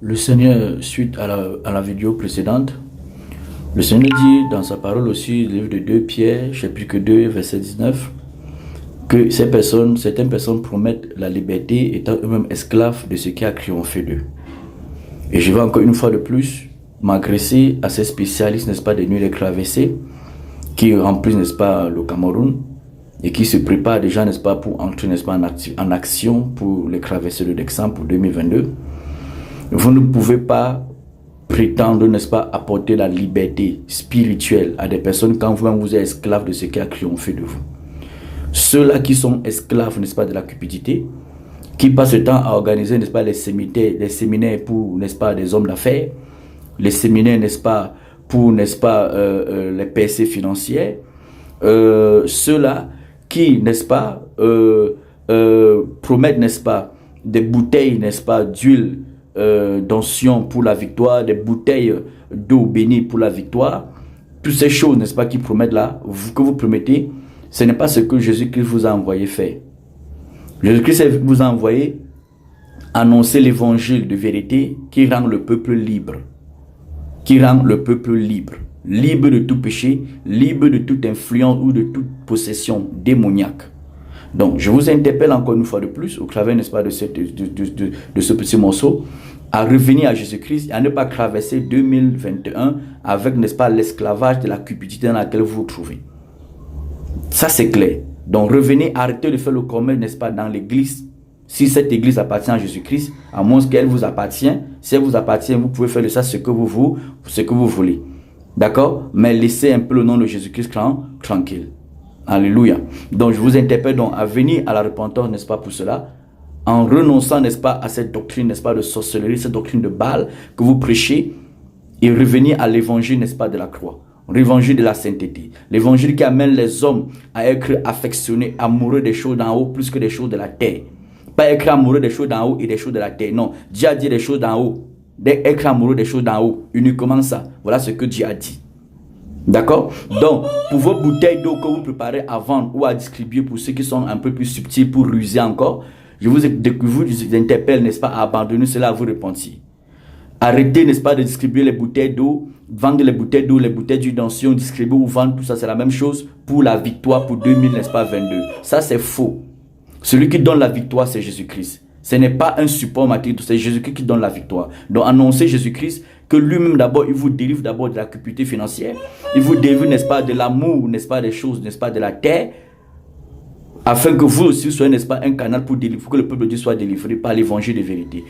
Le Seigneur, suite à la vidéo précédente, le Seigneur dit dans sa parole aussi, le livre de 2 Pierre, chapitre 2, verset 19, que certaines personnes promettent la liberté étant eux-mêmes esclaves de ce qui a triomphé d'eux. Et je vais encore une fois de plus m'agresser à ces spécialistes, n'est-ce pas, des nuits de traversées, qui remplissent, n'est-ce pas, le Cameroun, et qui se préparent déjà, n'est-ce pas, pour entrer, n'est-ce pas, en action pour les traversées de décembre pour 2022. Vous ne pouvez pas prétendre, n'est-ce pas, apporter la liberté spirituelle à des personnes quand vous-même vous êtes esclave de ce qui a triomphé de vous. Ceux-là qui sont esclaves, n'est-ce pas, de la cupidité, qui passent le temps à organiser, n'est-ce pas, les séminaires pour, n'est-ce pas, des hommes d'affaires, les séminaires, n'est-ce pas, pour, n'est-ce pas, les percées financières, ceux-là qui, n'est-ce pas, promettent, n'est-ce pas, des bouteilles, n'est-ce pas, d'huile, d'onction pour la victoire, des bouteilles d'eau bénie pour la victoire, toutes ces choses, n'est-ce pas, qui promettent là, que vous promettez, ce n'est pas ce que Jésus-Christ vous a envoyé faire. Jésus-Christ vous a envoyé annoncer l'évangile de vérité qui rend le peuple libre. Qui rend le peuple libre. Libre de tout péché, libre de toute influence ou de toute possession démoniaque. Donc, je vous interpelle encore une fois de plus, au travers, n'est-ce pas, de ce petit morceau, à revenir à Jésus-Christ et à ne pas traverser 2021 avec, n'est-ce pas, l'esclavage de la cupidité dans laquelle vous vous trouvez. Ça, c'est clair. Donc, revenez, arrêtez de faire le commerce, n'est-ce pas, dans l'église. Si cette église appartient à Jésus-Christ, à moins qu'elle vous appartient, si elle vous appartient, vous pouvez faire de ça ce que vous voulez. D'accord? Mais laissez un peu le nom de Jésus-Christ tranquille. Alléluia. Donc, je vous interpelle donc à venir à la repentance, n'est-ce pas, pour cela, en renonçant, n'est-ce pas, à cette doctrine, n'est-ce pas, de sorcellerie, cette doctrine de Baal que vous prêchez, et revenir à l'évangile, n'est-ce pas, de la croix, l'évangile de la sainteté, l'évangile qui amène les hommes à être affectionnés, amoureux des choses d'en haut plus que des choses de la terre. Pas être amoureux des choses d'en haut et des choses de la terre. Non, Dieu a dit des choses d'en haut, être amoureux des choses d'en haut, uniquement ça. Voilà ce que Dieu a dit. D'accord? Donc, pour vos bouteilles d'eau que vous préparez à vendre ou à distribuer pour ceux qui sont un peu plus subtils pour ruser encore, je vous interpelle, n'est-ce pas, à abandonner cela, à vous repentir. Arrêtez, n'est-ce pas, de distribuer les bouteilles d'eau, vendre les bouteilles d'eau, les bouteilles d'huile d'onction, distribuer ou vendre, tout ça, c'est la même chose pour la victoire pour 2000, n'est-ce pas, 22. Ça, c'est faux. Celui qui donne la victoire, c'est Jésus-Christ. Ce n'est pas un support matériel, c'est Jésus-Christ qui donne la victoire. Donc, annoncez Jésus-Christ, que lui-même d'abord, il vous délivre d'abord de la cupidité financière. Il vous délivre, n'est-ce pas, de l'amour, n'est-ce pas, des choses, n'est-ce pas, de la terre. Afin que vous aussi soyez, n'est-ce pas, un canal pour que le peuple de Dieu soit délivré par l'évangile de vérité.